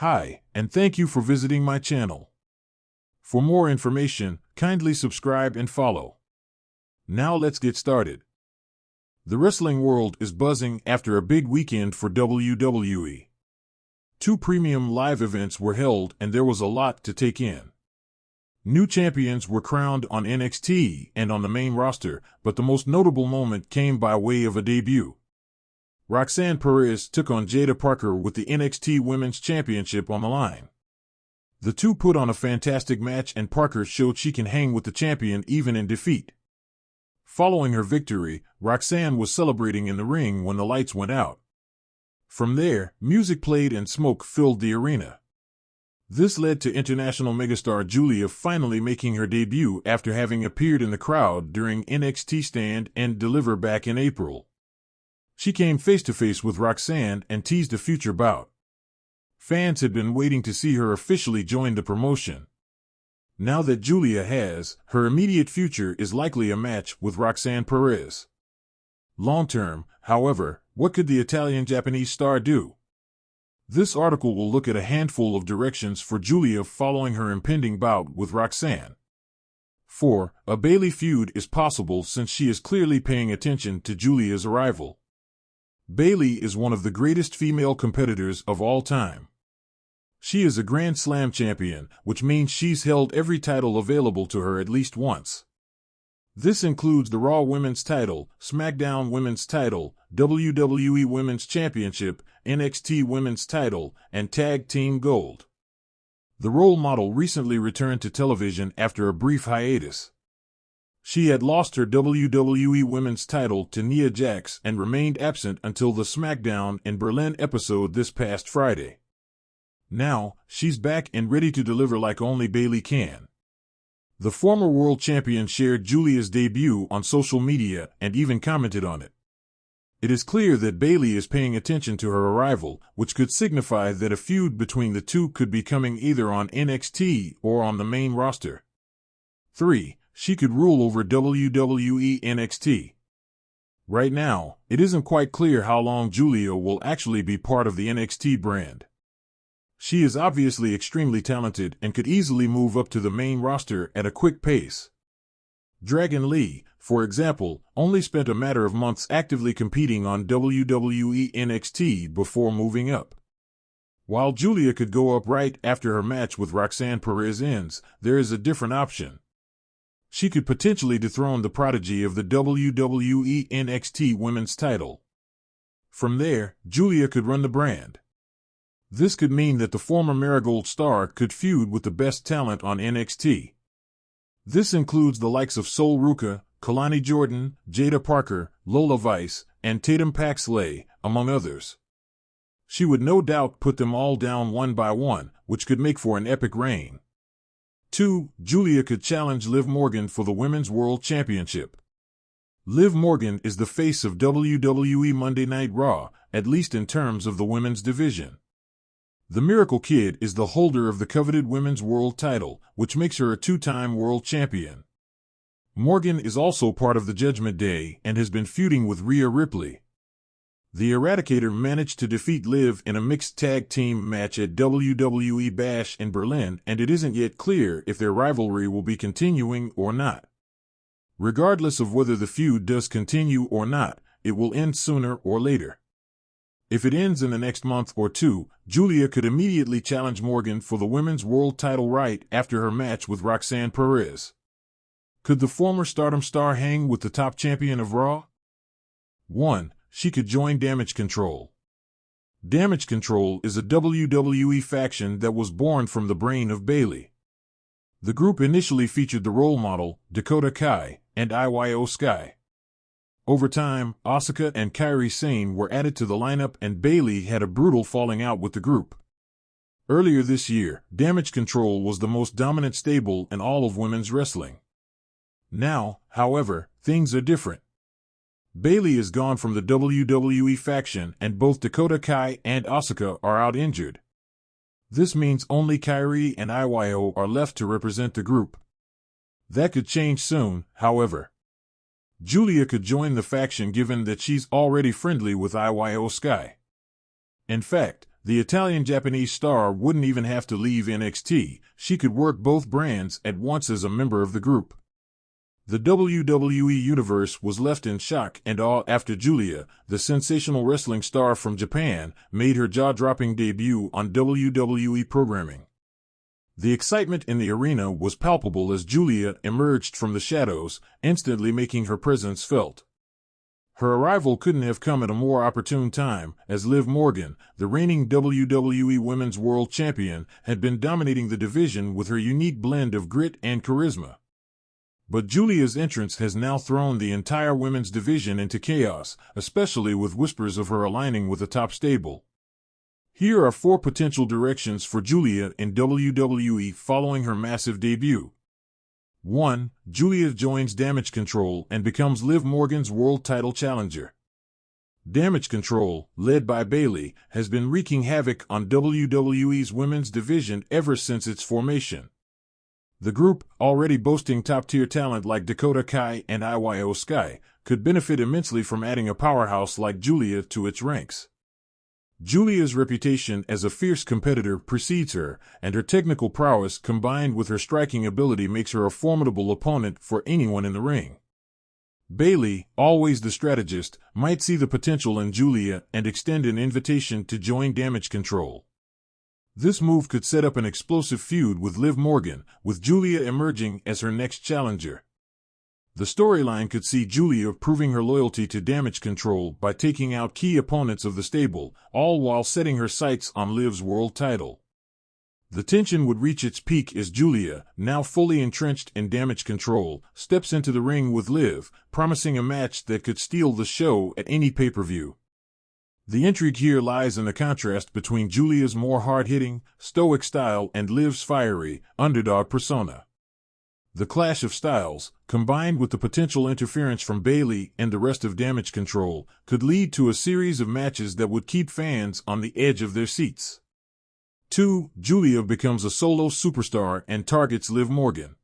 Hi, and thank you for visiting my channel. For more information, kindly subscribe and follow. Now let's get started. The wrestling world is buzzing after a big weekend for WWE. 2 premium live events were held and there was a lot to take in. New champions were crowned on NXT and on the main roster, but the most notable moment came by way of a debut. Roxanne Perez took on Jada Parker with the NXT Women's Championship on the line. The two put on a fantastic match and Parker showed she can hang with the champion even in defeat. Following her victory, Roxanne was celebrating in the ring when the lights went out. From there, music played and smoke filled the arena. This led to international megastar Giulia finally making her debut after having appeared in the crowd during NXT Stand and Deliver back in April. She came face-to-face with Roxanne and teased a future bout. Fans had been waiting to see her officially join the promotion. Now that Giulia has, her immediate future is likely a match with Roxanne Perez. Long-term, however, what could the Italian-Japanese star do? This article will look at a handful of directions for Giulia following her impending bout with Roxanne. 4. A Bayley feud is possible since she is clearly paying attention to Giulia's arrival. Bayley is one of the greatest female competitors of all time. She is a Grand Slam champion, which means she's held every title available to her at least once. This includes the Raw Women's title, SmackDown Women's title, WWE Women's Championship, NXT Women's title, and Tag Team Gold. The role model recently returned to television after a brief hiatus. She had lost her WWE Women's title to Nia Jax and remained absent until the SmackDown in Berlin episode this past Friday. Now, she's back and ready to deliver like only Bayley can. The former world champion shared Giulia's debut on social media and even commented on it. It is clear that Bayley is paying attention to her arrival, which could signify that a feud between the two could be coming either on NXT or on the main roster. 3. She could rule over WWE NXT. Right now, it isn't quite clear how long Giulia will actually be part of the NXT brand. She is obviously extremely talented and could easily move up to the main roster at a quick pace. Dragon Lee, for example, only spent a matter of months actively competing on WWE NXT before moving up. While Giulia could go up right after her match with Roxanne Perez ends, there is a different option. She could potentially dethrone the prodigy of the WWE NXT Women's title. From there, Giulia could run the brand. This could mean that the former Marigold star could feud with the best talent on NXT. This includes the likes of Sol Ruca, Kalani Jordan, Jada Parker, Lola Vice, and Tatum Paxley, among others. She would no doubt put them all down one by one, which could make for an epic reign. 2. Giulia could challenge Liv Morgan for the Women's World Championship. Liv Morgan is the face of WWE Monday Night Raw, at least in terms of the women's division. The Miracle Kid is the holder of the coveted Women's World title, which makes her a 2-time world champion. Morgan is also part of the Judgment Day and has been feuding with Rhea Ripley. The Eradicator managed to defeat Liv in a mixed tag team match at WWE Bash in Berlin, and it isn't yet clear if their rivalry will be continuing or not. Regardless of whether the feud does continue or not, it will end sooner or later. If it ends in the next month or two, Giulia could immediately challenge Morgan for the Women's World title right after her match with Roxanne Perez. Could the former Stardom star hang with the top champion of Raw? 1. She could join Damage Control. Damage Control is a WWE faction that was born from the brain of Bayley. The group initially featured the role model, Dakota Kai, and Iyo Sky. Over time, Asuka and Kairi Sane were added to the lineup and Bayley had a brutal falling out with the group. Earlier this year, Damage Control was the most dominant stable in all of women's wrestling. Now, however, things are different. Bayley is gone from the WWE faction and both Dakota Kai and Asuka are out injured. This means only Kairi and Iyo are left to represent the group. That could change soon, however. Giulia could join the faction given that she's already friendly with Iyo Sky. In fact, The Italian-Japanese star wouldn't even have to leave NXT, she could work both brands at once as a member of the group. The WWE Universe was left in shock and awe after Giulia, the sensational wrestling star from Japan, made her jaw-dropping debut on WWE programming. The excitement in the arena was palpable as Giulia emerged from the shadows, instantly making her presence felt. Her arrival couldn't have come at a more opportune time, as Liv Morgan, the reigning WWE Women's World Champion, had been dominating the division with her unique blend of grit and charisma. But Giulia's entrance has now thrown the entire women's division into chaos, especially with whispers of her aligning with a top stable. Here are 4 potential directions for Giulia in WWE following her massive debut. 1. Giulia joins Damage Control and becomes Liv Morgan's world title challenger. Damage Control, led by Bayley, has been wreaking havoc on WWE's women's division ever since its formation. The group, already boasting top-tier talent like Dakota Kai and Io Sky, could benefit immensely from adding a powerhouse like Giulia to its ranks. Giulia's reputation as a fierce competitor precedes her, and her technical prowess combined with her striking ability makes her a formidable opponent for anyone in the ring. Bayley, always the strategist, might see the potential in Giulia and extend an invitation to join Damage Control. This move could set up an explosive feud with Liv Morgan, with Giulia emerging as her next challenger. The storyline could see Giulia proving her loyalty to Damage Control by taking out key opponents of the stable, all while setting her sights on Liv's world title. The tension would reach its peak as Giulia, now fully entrenched in Damage Control, steps into the ring with Liv, promising a match that could steal the show at any pay-per-view. The intrigue here lies in the contrast between Giulia's more hard-hitting, stoic style and Liv's fiery, underdog persona. The clash of styles, combined with the potential interference from Bayley and the rest of Damage Control, could lead to a series of matches that would keep fans on the edge of their seats. 2. Giulia becomes a solo superstar and targets Liv Morgan.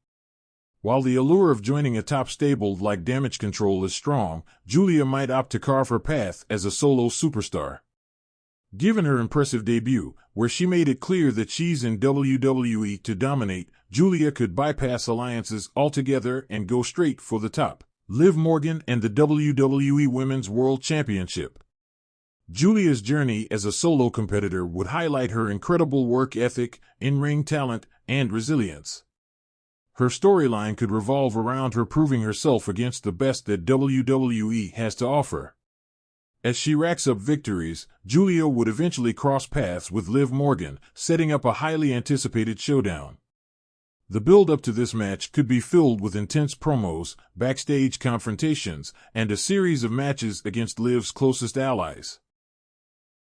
While the allure of joining a top stable like Damage Control is strong, Giulia might opt to carve her path as a solo superstar. Given her impressive debut, where she made it clear that she's in WWE to dominate, Giulia could bypass alliances altogether and go straight for the top, Liv Morgan and the WWE Women's World Championship. Giulia's journey as a solo competitor would highlight her incredible work ethic, in-ring talent, and resilience. Her storyline could revolve around her proving herself against the best that WWE has to offer. As she racks up victories, Giulia would eventually cross paths with Liv Morgan, setting up a highly anticipated showdown. The build-up to this match could be filled with intense promos, backstage confrontations, and a series of matches against Liv's closest allies.